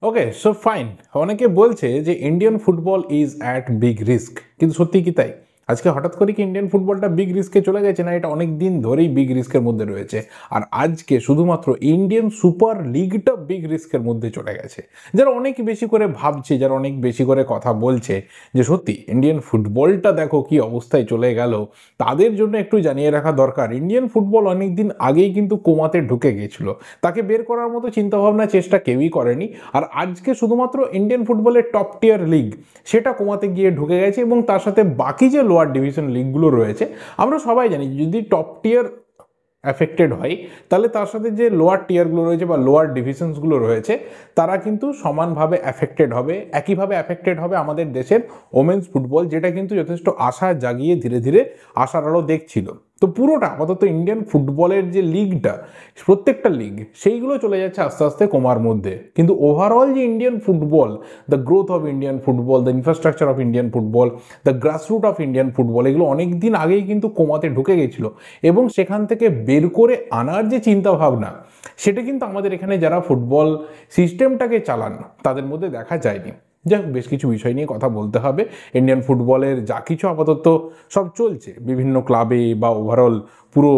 ওকে, so fine. অনেকে বলছে যে Indian football is at big risk, কিন্তু সত্যি কি তাই? আজকে হঠাৎ করে কি ইন্ডিয়ান ফুটবলটা বিগ রিস্কে চলে গেছে? না, এটা অনেক দিন ধরেই বিগ রিস্কের মধ্যে রয়েছে। আর আজকে শুধুমাত্র ইন্ডিয়ান সুপার লিগটা বিগ রিস্কের মধ্যে চলে গেছে। যারা অনেক বেশি করে ভাবছে, যারা অনেক বেশি করে কথা বলছে যে সত্যি ইন্ডিয়ান ফুটবলটা দেখো কি অবস্থায় চলে গেল, তাদের জন্য একটু জানিয়ে রাখা দরকার ইন্ডিয়ান ফুটবল অনেক দিন আগেই কিন্তু কোমাতে ঢুকে গেছিল। তাকে বের করার মতো চিন্তাভাবনা চেষ্টা কেউই করেনি। আর আজকে শুধুমাত্র ইন্ডিয়ান ফুটবলের টপ টিয়ার লিগ সেটা কমাতে গিয়ে ঢুকে গেছে, এবং তার সাথে বাকি যে লোয়ার ডিভিশন লিগগুলো রয়েছে, আমরা সবাই জানি যদি টপ টিয়ার অ্যাফেক্টেড হয় তাহলে তার সাথে যে লোয়ার টিয়ারগুলো রয়েছে বা লোয়ার ডিভিশনসগুলো রয়েছে তারা কিন্তু সমানভাবে অ্যাফেক্টেড হবে। একইভাবে অ্যাফেক্টেড হবে আমাদের দেশের ওমেন্স ফুটবল, যেটা কিন্তু যথেষ্ট আশা জাগিয়ে ধীরে ধীরে আশার আলো দেখছিল। তো পুরোটা আপাতত ইন্ডিয়ান ফুটবলের যে লিগটা, প্রত্যেকটা লিগ সেইগুলো চলে যাচ্ছে আস্তে আস্তে কমার মধ্যে। কিন্তু ওভারঅল যে Indian football, the growth of Indian football, the infrastructure of Indian football, the grassroot of Indian football, এগুলো অনেক দিন আগেই কিন্তু কমাতে ঢুকে গেছিলো, এবং সেখান থেকে বের করে আনার যে চিন্তা ভাবনা সেটা কিন্তু আমাদের এখানে যারা ফুটবল সিস্টেমটাকে চালান তাদের মধ্যে দেখা যায়নি। যাই হোক, বেশ কিছু বিষয় নিয়ে কথা বলতে হবে। ইন্ডিয়ান ফুটবলের যা কিছু আপাতত সব চলছে বিভিন্ন ক্লাবে বা ওভারঅল পুরো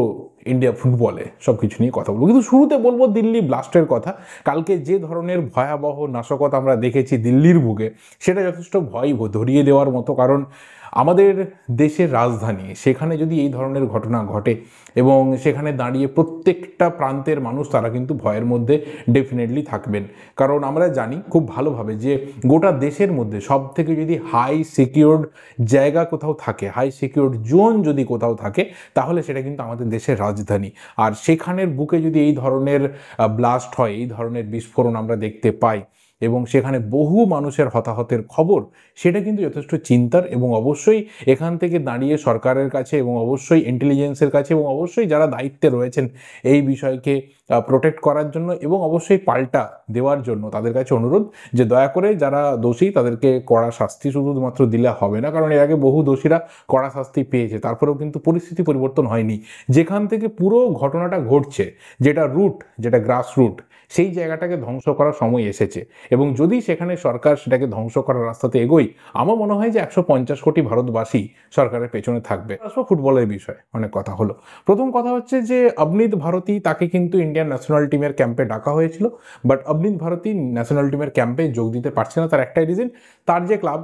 ইন্ডিয়া ফুটবলে সব কিছু নিয়ে কথা বলবো, কিন্তু শুরুতে বলবো দিল্লি ব্লাস্টের কথা। কালকে যে ধরনের ভয়াবহ নাশকতা আমরা দেখেছি দিল্লির বুকে, সেটা যথেষ্ট ভয় ধরিয়ে দেওয়ার মতো। কারণ আমাদের দেশের রাজধানী, সেখানে যদি এই ধরনের ঘটনা ঘটে এবং সেখানে দাঁড়িয়ে প্রত্যেকটা প্রান্তের মানুষ তারা কিন্তু ভয়ের মধ্যে ডেফিনেটলি থাকবেন। কারণ আমরা জানি খুব ভালোভাবে যে গোটা দেশের মধ্যে সব থেকে যদি হাই সিকিউরড জায়গা কোথাও থাকে, হাই সিকিউরড জোন যদি কোথাও থাকে, তাহলে সেটা কিন্তু আমাদের দেশের রাজধানী। আর সেখানের বুকে যদি এই ধরনের ব্লাস্ট হয়, এই ধরনের বিস্ফোরণ আমরা দেখতে পাই এবং সেখানে বহু মানুষের হতাহতের খবর, সেটা কিন্তু যথেষ্ট চিন্তার। এবং অবশ্যই এখান থেকে দাঁড়িয়ে সরকারের কাছে এবং অবশ্যই ইন্টেলিজেন্সের কাছে এবং অবশ্যই যারা দায়িত্বে রয়েছেন এই বিষয়কে প্রোটেক্ট করার জন্য এবং অবশ্যই পাল্টা দেওয়ার জন্য, তাদের কাছে অনুরোধ যে দয়া করে যারা দোষী তাদেরকে কড়া শাস্তি শুধুমাত্র দিলে হবে না। কারণ এর আগে বহু দোষীরা কড়া শাস্তি পেয়েছে, তারপরেও কিন্তু পরিস্থিতি পরিবর্তন হয়নি। যেখান থেকে পুরো ঘটনাটা ঘটছে, যেটা রুট, যেটা গ্রাস রুট, সেই জায়গাটাকে ধ্বংস করার সময় এসেছে। এবং যদি সেখানে সরকার সেটাকে ধ্বংস করার রাস্তাতে এগোয়, আমার মনে হয় যে 150 কোটি ভারতবাসী সরকারের পেছনে থাকবে। আসলে ফুটবলের বিষয় অনেক কথা হলো। প্রথম কথা হচ্ছে যে অবনীত ভারতী, তাকে কিন্তু ইন্ডিয়ান ন্যাশনাল টিমের ক্যাম্পে ডাকা হয়েছিল, বাট অবনীত ভারতী ন্যাশনাল টিমের ক্যাম্পে যোগ দিতে পারছে না। তার একটাই রিজন, তার যে ক্লাব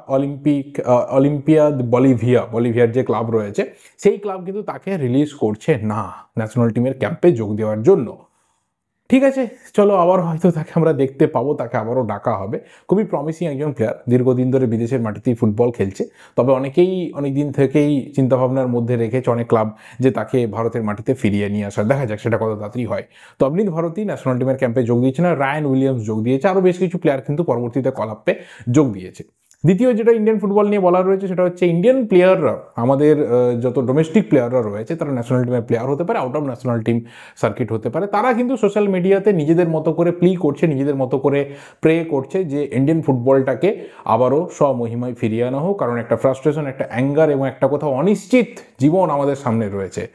অলিম্পিয়াদ বলিভিয়ার যে ক্লাব রয়েছে, সেই ক্লাব কিন্তু তাকে রিলিজ করছে না ন্যাশনাল টিমের ক্যাম্পে যোগ দেওয়ার জন্য। ঠিক আছে, চলো আবার হয়তো তাকে আমরা দেখতে পাবো, তাকে আবারও ডাকা হবে। খুবই প্রমিসিং একজন প্লেয়ার, দীর্ঘদিন ধরে বিদেশের মাটিতেই ফুটবল খেলছে। তবে অনেকেই অনেক দিন থেকেই চিন্তাভাবনার মধ্যে রেখেছে অনেক ক্লাব যে তাকে ভারতের মাটিতে ফিরিয়ে নিয়ে আসা। দেখা যাক সেটা কত তাড়াতাড়ি হয়। তো অবনীত ভারতী ন্যাশনাল টিমের ক্যাম্পে যোগ দিয়েছে না, রায়ান উইলিয়ামস যোগ দিয়েছে, আরও বেশ কিছু প্লেয়ার কিন্তু পরবর্তীতে কল আপে যোগ দিয়েছে। দ্বিতীয় যেটা ইন্ডিয়ান ফুটবল নিয়ে বলা রয়েছে সেটা হচ্ছে ইন্ডিয়ান প্লেয়াররা, আমাদের যত ডোমেস্টিক প্লেয়াররা রয়েছে তারা ন্যাশনাল টিমের প্লেয়ার হতে পারে, out of national team circuit হতে পারে, তারা কিন্তু সোশ্যাল মিডিয়াতে নিজেদের মতো করে প্লি করছে, নিজেদের মতো করে প্রে করছে যে ইন্ডিয়ান ফুটবলটাকে আবারও স্বমহিমায় ফিরিয়ে আনা হোক। কারণ একটা ফ্রাস্ট্রেশন, একটা অ্যাঙ্গার এবং একটা কোথাও অনিশ্চিত জীবন আমাদের সামনে রয়েছে।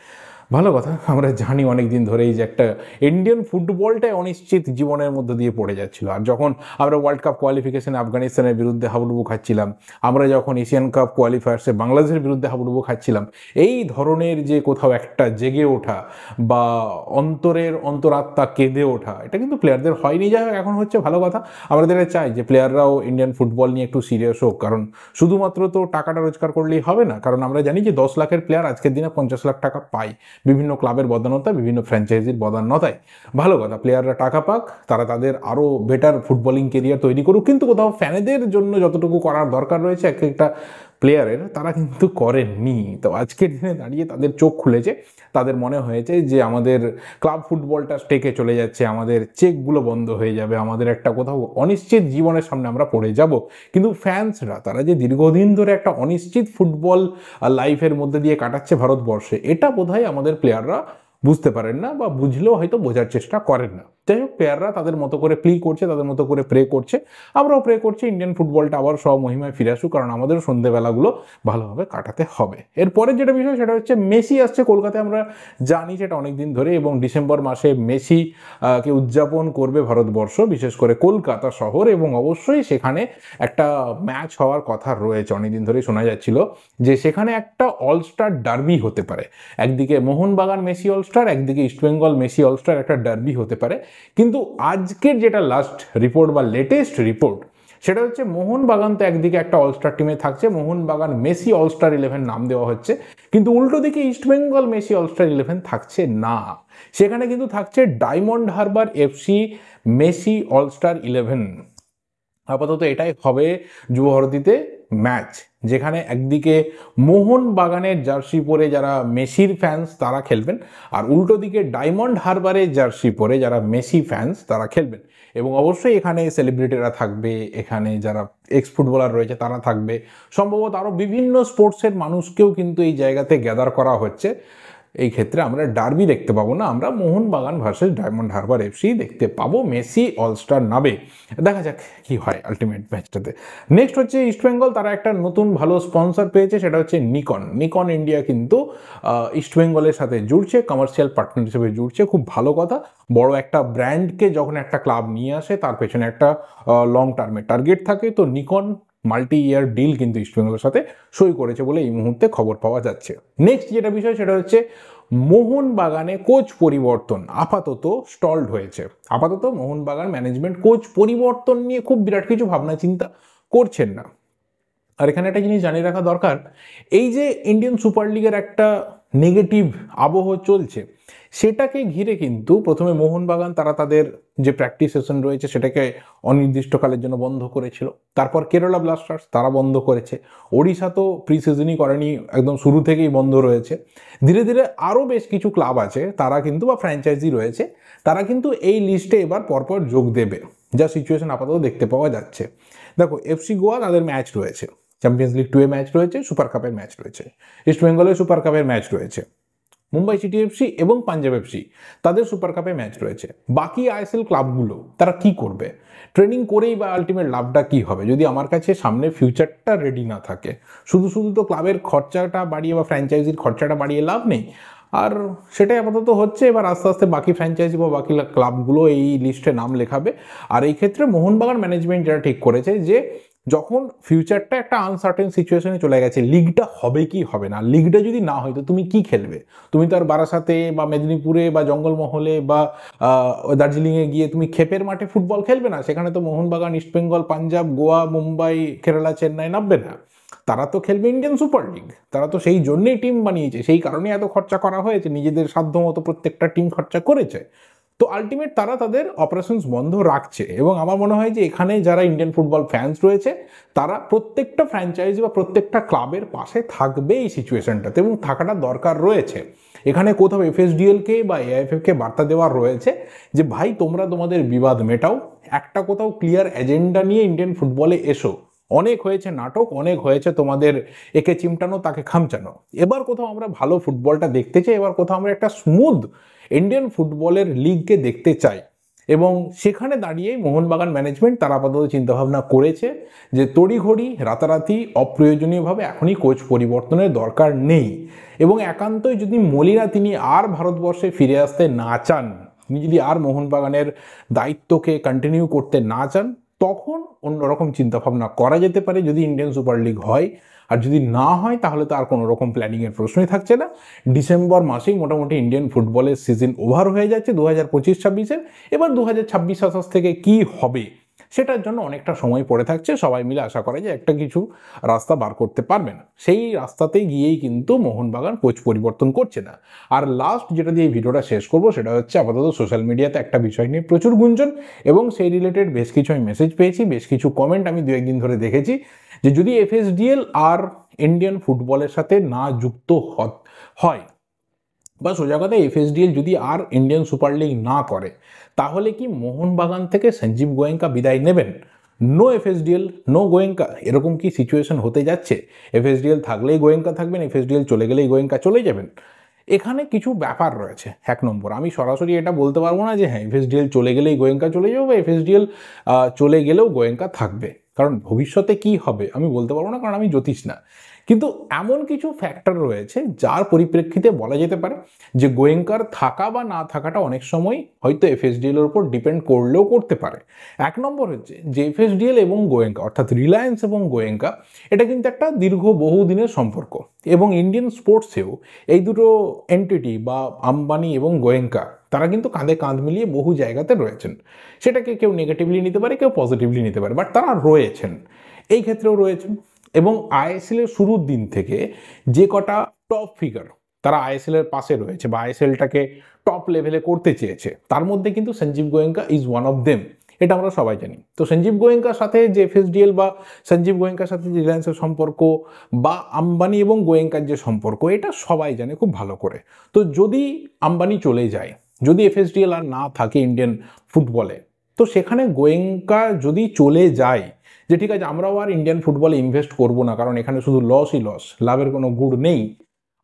ভালো কথা, আমরা জানি অনেক দিন ধরেই যে একটা ইন্ডিয়ান ফুটবলটাই অনিশ্চিত জীবনের মধ্যে দিয়ে পড়ে যাচ্ছিল। আর যখন আমরা ওয়ার্ল্ড কাপ কোয়ালিফিকেশনে আফগানিস্তানের বিরুদ্ধে হাবুডুবু খাচ্ছিলাম, আমরা যখন এশিয়ান কাপ কোয়ালিফায়ার্সে বাংলাদেশের বিরুদ্ধে হাবুডুবু খাচ্ছিলাম, এই ধরনের যে কোথাও একটা জেগে ওঠা বা অন্তরের অন্তরাত্মা কেঁদে ওঠা, এটা কিন্তু প্লেয়ারদের হয়নি। যাই হোক, এখন হচ্ছে ভালো কথা। আমরা চাই যে প্লেয়াররাও ইন্ডিয়ান ফুটবল নিয়ে একটু সিরিয়াস হোক, কারণ শুধুমাত্র তো টাকাটা রোজগার করলেই হবে না। কারণ আমরা জানি যে 10 লাখের প্লেয়ার আজকের দিনে 50 লাখ টাকা পায় বিভিন্ন ক্লাবের বদান্যতায়, বিভিন্ন ফ্র্যাঞ্চাইজির বদান্যতায়। ভালো কথা, প্লেয়াররা টাকা পাক, তারা তাদের আরও বেটার ফুটবলিং কেরিয়ার তৈরি করুক, কিন্তু কোথাও ফ্যানেদের জন্য যতটুকু করার দরকার রয়েছে এক একটা প্লেয়ারের, তারা কিন্তু করেননি। তো আজকের দিনে দাঁড়িয়ে তাদের চোখ খুলেছে, তাদের মনে হয়েছে যে আমাদের ক্লাব ফুটবলটা স্টেকে চলে যাচ্ছে, আমাদের চেকগুলো বন্ধ হয়ে যাবে, আমাদের একটা কোথাও অনিশ্চিত জীবনের সামনে আমরা পড়ে যাব। কিন্তু ফ্যান্সরা, তারা যে দীর্ঘদিন ধরে একটা অনিশ্চিত ফুটবল লাইফের মধ্যে দিয়ে কাটাচ্ছে ভারতবর্ষে, এটা বোধহয় আমাদের প্লেয়াররা বুঝতে পারেন না, বা বুঝলেও হয়তো বোঝার চেষ্টা করেন না। যাই হোক, প্লেয়াররা তাদের মতো করে প্লে করছে, তাদের মতো করে প্রে করছে, আমরাও প্রে করছি ইন্ডিয়ান ফুটবলটা আবার স্বমহিমায় ফিরে আসুক, কারণ আমাদেরও সন্ধ্যেবেলাগুলো ভালোভাবে কাটাতে হবে। এরপরের যেটা বিষয় সেটা হচ্ছে মেসি আসছে কলকাতায়, আমরা জানি সেটা অনেকদিন ধরে, এবং ডিসেম্বর মাসে মেসি কে উদযাপন করবে ভারতবর্ষ, বিশেষ করে কলকাতা শহর, এবং অবশ্যই সেখানে একটা ম্যাচ হওয়ার কথা রয়েছে। অনেকদিন ধরেই শোনা যাচ্ছিল যে সেখানে একটা অলস্টার ডার্বি হতে পারে, একদিকে মোহনবাগান মেসি অলস্টার, একদিকে ইস্টবেঙ্গল মেসি অলস্টার, একটা ডার্বি হতে পারে। কিন্তু আজকের যেটা লাস্ট রিপোর্ট বা লেটেস্ট রিপোর্ট সেটা হচ্ছে মোহনবাগান তো একদিকে একটা অলস্টার টিমে থাকছে, মোহনবাগান মেসি অলস্টার 11 নাম দেওয়া হচ্ছে, কিন্তু উল্টো দিকে ইস্টবেঙ্গল মেসি অলস্টার 11 থাকছে না। সেখানে কিন্তু থাকছে diamond Harbour FC Messi all star 11। আপাতত এটাই হবে যুবভারতীতে ম্যাচ, যেখানে একদিকে মোহনবাগানের জার্সি পরে যারা মেসির ফ্যান্স তারা খেলবেন, আর উল্টো দিকে ডায়মন্ড হারবারের জার্সি পরে যারা মেসি ফ্যান্স তারা খেলবেন। এবং অবশ্যই এখানে সেলিব্রিটিরা থাকবে, এখানে যারা এক্স ফুটবলার রয়েছে তারা থাকবে, সম্ভবত আরও বিভিন্ন স্পোর্টসের মানুষকেও কিন্তু এই জায়গাতে গ্যাদার করা হচ্ছে। এই ক্ষেত্রে আমরা ডার্বি দেখতে পাবো না, আমরা Mohun Bagan versus diamond Harbour FC দেখতে পাবো মেসি অলস্টার নামে। দেখা যাক কি হয় আলটিমেট ম্যাচটাতে। নেক্সট হচ্ছে ইস্টবেঙ্গল, তারা একটা নতুন ভালো স্পন্সর পেয়েছে, সেটা হচ্ছে নিকন ইন্ডিয়া কিন্তু ইস্টবেঙ্গলের সাথে জুড়ছে, কমার্শিয়াল পার্টনার হিসেবে জুড়ছে, খুব ভালো কথা। বড় একটা ব্র্যান্ডকে যখন একটা ক্লাব নিয়ে আসে তার পেছনে একটা লং টার্মের টার্গেট থাকে, তো নিকন মাল্টি ইয়ার ডিল কিন্তু ইস্টবেঙ্গলের সাথে সই করেছে বলে এই মুহূর্তে খবর পাওয়া যাচ্ছে। নেক্সট যেটা বিষয় সেটা হচ্ছে মোহনবাগানে কোচ পরিবর্তন আপাতত স্টলড হয়েছে। আপাতত মোহনবাগান ম্যানেজমেন্ট কোচ পরিবর্তন নিয়ে খুব বিরাট কিছু ভাবনা চিন্তা করছেন না। আর এখানে একটা জিনিস জানিয়ে রাখা দরকার, এই যে ইন্ডিয়ান সুপার লিগের একটা নেগেটিভ আবহ চলছে, সেটাকে ঘিরে কিন্তু প্রথমে মোহনবাগান তারা তাদের যে প্র্যাকটিস সেশন রয়েছে সেটাকে অনির্দিষ্টকালের জন্য বন্ধ করেছিল, তারপর কেরালা ব্লাস্টার্স তারা বন্ধ করেছে, ওড়িশা তো প্রি সিজনই করেনি, একদম শুরু থেকেই বন্ধ রয়েছে। ধীরে ধীরে আরও বেশ কিছু ক্লাব আছে তারা কিন্তু, বা ফ্র্যাঞ্চাইজি রয়েছে তারা কিন্তু এই লিস্টে এবার পরপর যোগ দেবে, যা সিচুয়েশন আপাতত দেখতে পাওয়া যাচ্ছে। দেখো, এফসি গোয়া তাদের ম্যাচ রয়েছে, চ্যাম্পিয়ন্স লিগ 2 এ ম্যাচ রয়েছে, সুপার কাপের ম্যাচ রয়েছে, ইস্ট বেঙ্গলের সুপার কাপের ম্যাচ রয়েছে, মুম্বাই সিটি এফসি এবং পাঞ্জাব এফসি তাদের সুপার কাপে ম্যাচ রয়েছে। বাকি আইএসএল ক্লাবগুলো তারা কি করবে? ট্রেনিং করেই বা আলটিমেট লাভটা কি হবে যদি আমার কাছে সামনে ফিউচারটা রেডি না থাকে? শুধু শুধু তো ক্লাবের খরচাটা বাড়িয়ে বা ফ্র্যাঞ্চাইজির খরচাটা বাড়িয়ে লাভ নেই। আর সেটাই আপাতত হচ্ছে, এবার আস্তে আস্তে বাকি ফ্র্যাঞ্চাইজি বা বাকি ক্লাবগুলো এই লিস্টে নাম লেখাবে। আর এই ক্ষেত্রে মোহনবাগান ম্যানেজমেন্ট যেটা ঠিক করেছে যে যখন ফিউচারটা একটা আনসার্টেন সিচুয়েশনে চলে গেছে, লিগটা হবে কি হবে না, লিগটা যদি না হয় তো তুমি কি খেলবে? তুমি তো আর বারাসাতে বা মেদিনীপুরে বা জঙ্গলমহলে বা দার্জিলিংয়ে গিয়ে তুমি ক্ষেপের মাঠে ফুটবল খেলবে না। সেখানে তো মোহনবাগান, ইস্টবেঙ্গল, পাঞ্জাব, গোয়া, মুম্বাই, কেরালা, চেন্নাই নামবে না। তারা তো খেলবে ইন্ডিয়ান সুপার লিগ, তারা তো সেই জন্যেই টিম বানিয়েছে, সেই কারণে এত খরচা করা হয়েছে, নিজেদের সাধ্য মতো প্রত্যেকটা টিম খরচা করেছে। তো আলটিমেট তারা তাদের অপারেশনস বন্ধ রাখছে, এবং আমার মনে হয় যে এখানে যারা ইন্ডিয়ান ফুটবল ফ্যান্স রয়েছে তারা প্রত্যেকটা ফ্র্যাঞ্চাইজি বা প্রত্যেকটা ক্লাবের পাশে থাকবে এই সিচুয়েশনটাতে, এবং থাকাটা দরকার রয়েছে। এখানে কোথাও এফএসডিএলকে বা এআইএফএফকে বার্তা দেওয়ার রয়েছে যে ভাই তোমরা তোমাদের বিবাদ মেটাও, একটা কোথাও ক্লিয়ার এজেন্ডা নিয়ে ইন্ডিয়ান ফুটবলে এসো। অনেক হয়েছে নাটক, অনেক হয়েছে তোমাদের একে চিমটানো তাকে খামচানো, এবার কোথাও আমরা ভালো ফুটবলটা দেখতে চাই, এবার কোথাও আমরা একটা স্মুথ ইন্ডিয়ান ফুটবলের লিগকে দেখতে চাই। এবং সেখানে দাঁড়িয়ে মোহনবাগান ম্যানেজমেন্ট তারা আপাতত চিন্তাভাবনা করেছে যে তড়িঘড়ি রাতারাতি অপ্রয়োজনীয়ভাবে এখনই কোচ পরিবর্তনের দরকার নেই, এবং একান্তই যদি মলিনা তিনি আর ভারতবর্ষে ফিরে আসতে না চান, তিনি যদি আর মোহনবাগানের দায়িত্বকে কন্টিনিউ করতে না চান, তখন অন্যরকম চিন্তাভাবনা করা যেতে পারে যদি ইন্ডিয়ান সুপার লিগ হয়। আর যদি না হয় তাহলে তো আর কোনো রকম প্ল্যানিংয়ের প্রশ্নই থাকছে না। ডিসেম্বর মাসেই মোটামুটি ইন্ডিয়ান ফুটবলের সিজন ওভার হয়ে যাচ্ছে 2025-26-এর। এবার 2026-27 থেকে কি হবে সেটার জন্য অনেকটা সময় পড়ে থাকছে, সবাই মিলে আশা করে যে একটা কিছু রাস্তা বার করতে পারবেন। সেই রাস্তাতে গিয়েই কিন্তু মোহনবাগান কোচ পরিবর্তন করছে না। আর লাস্ট যেটা দিয়ে এই ভিডিওটা শেষ করবো সেটা হচ্ছে, আপাতত সোশ্যাল মিডিয়াতে একটা বিষয় নিয়ে প্রচুর গুঞ্জন, এবং সেই রিলেটেড বেশ কিছু আমি মেসেজ পেয়েছি, বেশ কিছু কমেন্ট আমি 2-1 দিন ধরে দেখেছি, যে যদি এফএসডিএল আর ইন্ডিয়ান ফুটবলের সাথে না যুক্ত হয়, বা সোজা কথা এফএসডিএল যদি আর ইন্ডিয়ান সুপার লিগ না করে, তাহলে কি মোহনবাগান থেকে সঞ্জীব গোয়েঙ্কা বিদায় নেবেন? নো এফএসডিএল নো গোয়েঙ্কা, এরকম কি সিচুয়েশন হতে যাচ্ছে? এফএসডিএল থাকলেই গোয়েঙ্কা থাকবেন, এফএসডিএল চলে গেলেই গোয়েঙ্কা চলে যাবেন? এখানে কিছু ব্যাপার রয়েছে। 1 নম্বর, আমি সরাসরি এটা বলতে পারবো না যে হ্যাঁ এফএসডিএল চলে গেলেই গোয়েঙ্কা চলে যাবে বা এফএসডিএল চলে গেলেও গোয়েঙ্কা থাকবে, কারণ ভবিষ্যতে কি হবে আমি বলতে পারবো না, কারণ আমি জ্যোতিষ না। কিন্তু এমন কিছু ফ্যাক্টর রয়েছে যার পরিপ্রেক্ষিতে বলা যেতে পারে যে গোয়েঙ্কার থাকা বা না থাকাটা অনেক সময় হয়তো এফএসডিএল এর উপর ডিপেন্ড করলেও করতে পারে। 1 নম্বর হচ্ছে যে এফএসডিএল এবং গোয়েঙ্কা অর্থাৎ রিলায়েন্স এবং গোয়েঙ্কা এটা কিন্তু একটা দীর্ঘ বহুদিনের সম্পর্ক, এবং ইন্ডিয়ান স্পোর্টসেও এই দুটো এন্টিটি বা আম্বানি এবং গোয়েঙ্কা তারা কিন্তু কাঁধে কাঁধ মিলিয়ে বহু জায়গাতে রয়েছেন। সেটাকে কেউ নেগেটিভলি নিতে পারে, কেউ পজিটিভলি নিতে পারে, বাট তারা রয়েছেন, এই ক্ষেত্রেও রয়েছেন। এবং আইএসএল এর শুরুর দিন থেকে যে কটা টপ ফিগার তারা আইএসএল এর পাশে রয়েছে বা আইএসএলটাকে টপ লেভেলে করতে চেয়েছে, তার মধ্যে কিন্তু Sanjiv Goenka is one of them, এটা আমরা সবাই জানি। তো সঞ্জীব গোয়েঙ্কার সাথে যে এফএসডিএল বা সঞ্জীব গোয়েঙ্কার সাথে যে রিলায়েন্সের সম্পর্ক বা আম্বানি এবং গোয়েঙ্কার যে সম্পর্ক, এটা সবাই জানে খুব ভালো করে। তো যদি আম্বানি চলে যায়, যদি এফএসডিএল আর না থাকে ইন্ডিয়ান ফুটবলে, তো সেখানে গোয়েঙ্কা যদি চলে যায় যে ঠিক আছে আমরাও আর ইন্ডিয়ান ফুটবলে ইনভেস্ট করব না, কারণ এখানে শুধু লসই লস, লাভের কোনো গুড় নেই,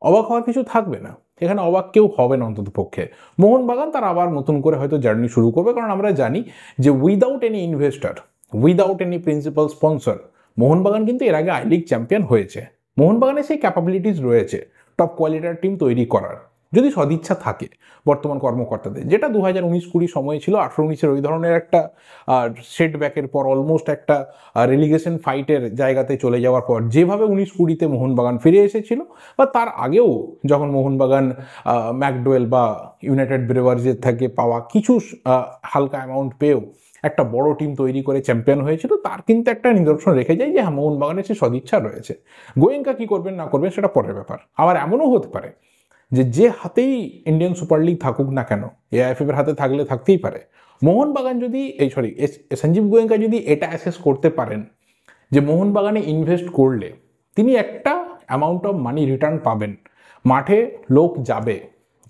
অবাক হওয়ার কিছু থাকবে না। এখানে অবাক কেউ হবে না অন্তত পক্ষে। মোহনবাগান তার আবার নতুন করে হয়তো জার্নি শুরু করবে, কারণ আমরা জানি যে without any investor, without any principal sponsor, Mohun Bagan কিন্তু এর আগে আই লিগ চ্যাম্পিয়ন হয়েছে। মোহনবাগানের সেই ক্যাপাবিলিটিস রয়েছে টপ কোয়ালিটির টিম তৈরি করার, যদি সদিচ্ছা থাকে বর্তমান কর্মকর্তাদের, যেটা 2019-20 সময় ছিল। 18-19 ওই ধরনের একটা সেটব্যাকের পর অলমোস্ট একটা রেলিগেশন ফাইটের জায়গাতে চলে যাওয়ার পর যেভাবে 19-20-তে মোহনবাগান ফিরে এসেছিল, বা তার আগেও যখন মোহনবাগান ম্যাকডোয়েল বা ইউনাইটেড ব্রেভার্সের থেকে পাওয়া কিছু হালকা অ্যামাউন্ট পেয়েও একটা বড় টিম তৈরি করে চ্যাম্পিয়ন হয়েছিল, তার কিন্তু একটা নিদর্শন রেখে যায় যে হ্যাঁ মোহনবাগানের সে সদিচ্ছা রয়েছে। গোয়েঙ্কা কি করবেন না করবেন সেটা পরের ব্যাপার। আবার এমনও হতে পারে যে হাতেই ইন্ডিয়ান সুপার লিগ থাকুক না কেন, এআইএফএফ এর হাতে থাকলে থাকতেই পারে, মোহনবাগান যদি সঞ্জীব গোয়েঙ্কা যদি এটা অ্যাসেস করতে পারেন যে মোহনবাগানে ইনভেস্ট করলে তিনি একটা অ্যামাউন্ট অফ মানি রিটার্ন পাবেন, মাঠে লোক যাবে,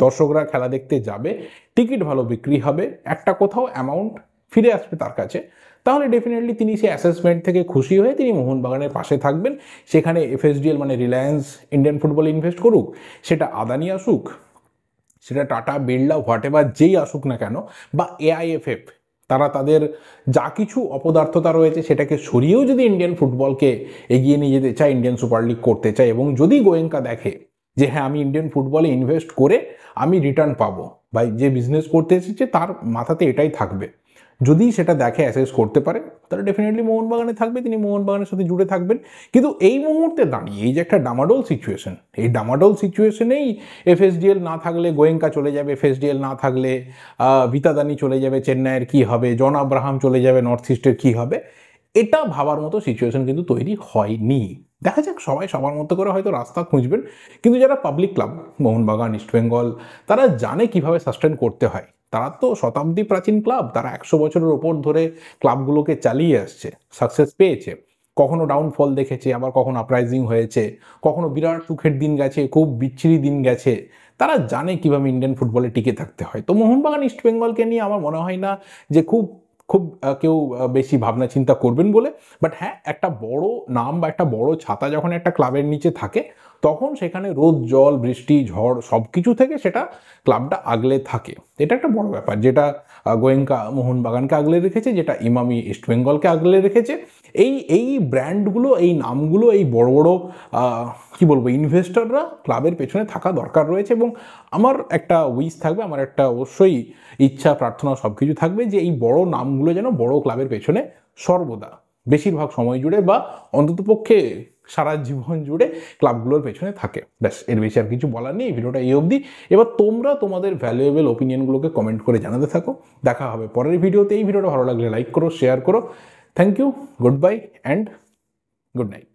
দর্শকরা খেলা দেখতে যাবে, টিকিট ভালো বিক্রি হবে, একটা কোথাও অ্যামাউন্ট ফিরে আসবে তার কাছে, তাহলে ডেফিনেটলি তিনি সেই অ্যাসেসমেন্ট থেকে খুশি হয়ে তিনি মোহনবাগানের পাশে থাকবেন। সেখানে এফএসডিএল মানে রিলায়েন্স ইন্ডিয়ান ফুটবলে ইনভেস্ট করুক, সেটা আদানি আসুক, সেটা টাটা বিড়লা হোয়াট এভার যেই আসুক না কেন, বা এআইএফএফ, তারা তাদের যা কিছু অপদার্থতা রয়েছে সেটাকে সরিয়েও যদি ইন্ডিয়ান ফুটবলকে এগিয়ে নিয়ে যেতে চায়, ইন্ডিয়ান সুপার লিগ করতে চায়, এবং যদি গোয়েঙ্কা দেখে যে হ্যাঁ আমি ইন্ডিয়ান ফুটবলে ইনভেস্ট করে আমি রিটার্ন পাবো, বা যে বিজনেস করতে এসেছে তার মাথাতে এটাই থাকবে, যদি সেটা দেখে অ্যাসেস করতে পারে, তাহলে ডেফিনেটলি মোহনবাগানে থাকবে, তিনি মোহনবাগানের সাথে জুড়ে থাকবেন। কিন্তু এই মুহূর্তে দাঁড়িয়ে এই যে একটা ডামাডোল সিচুয়েশন, এই ডামাডোল সিচুয়েশনেই এফএসডিএল না থাকলে গোয়েঙ্কা চলে যাবে, এফএসডিএল না থাকলে ভিতাদানি চলে যাবে, চেন্নাইয়ের কী হবে, জন আব্রাহাম চলে যাবে, নর্থ ইস্টের কী হবে, এটা ভাবার মতো সিচুয়েশন কিন্তু তৈরি হয়নি। দেখা যাক, সবাই সবার মতো করে হয়তো রাস্তা খুঁজবেন, কিন্তু যারা পাবলিক ক্লাব মোহনবাগান, ইস্টবেঙ্গল, তারা জানে কিভাবে সাস্টেন করতে হয়। তারা তো শতাব্দী প্রাচীন ক্লাব, তারা 100 বছরের ওপর ধরে ক্লাবগুলোকে চালিয়ে আসছে, সাকসেস পেয়েছে, কখনো ডাউনফল দেখেছে, আবার কখনো আপরাইজিং হয়েছে, কখনো বিরাট সুখের দিন গেছে, খুব বিচ্ছিরি দিন গেছে, তারা জানে কিভাবে ইন্ডিয়ান ফুটবলে টিকে থাকতে হয়। তো মোহনবাগান ইস্টবেঙ্গলকে নিয়ে আমার মনে হয় না যে খুব খুব কেউ বেশি ভাবনা চিন্তা করবেন বলে। বাট হ্যাঁ, একটা বড় নাম বা একটা বড় ছাতা যখন একটা ক্লাবের নিচে থাকে, তখন সেখানে রোদ জল বৃষ্টি ঝড় সব কিছু থেকে সেটা ক্লাবটা আগলে থাকে, এটা একটা বড় ব্যাপার, যেটা গোয়েঙ্কা মোহনবাগানকে আগলে রেখেছে, যেটা ইমামি ইস্টবেঙ্গলকে আগলে রেখেছে। এই ব্র্যান্ডগুলো, এই নামগুলো, এই বড় বড় কী বলবো ইনভেস্টররা ক্লাবের পেছনে থাকা দরকার রয়েছে। এবং আমার একটা উইশ থাকবে, আমার একটা অবশ্যই ইচ্ছা প্রার্থনা সব কিছু থাকবে যে এই বড় নামগুলো যেন বড় ক্লাবের পেছনে সর্বদা বেশিরভাগ সময় জুড়ে বা অন্ততপক্ষে সারা জীবন জুড়ে ক্লাবগুলোর পেছনে থাকে। ব্যাস, এর বেশি আর কিছু বলার নেই। ভিডিওটা এই অবধি। এবার তোমরা তোমাদের ভ্যালুয়েবল ওপিনিয়নগুলোকে কমেন্ট করে জানাতে থাকো। দেখা হবে পরের ভিডিওতে। এই ভিডিওটা ভালো লাগলে লাইক করো, শেয়ার করো। Thank you, goodbye and good night.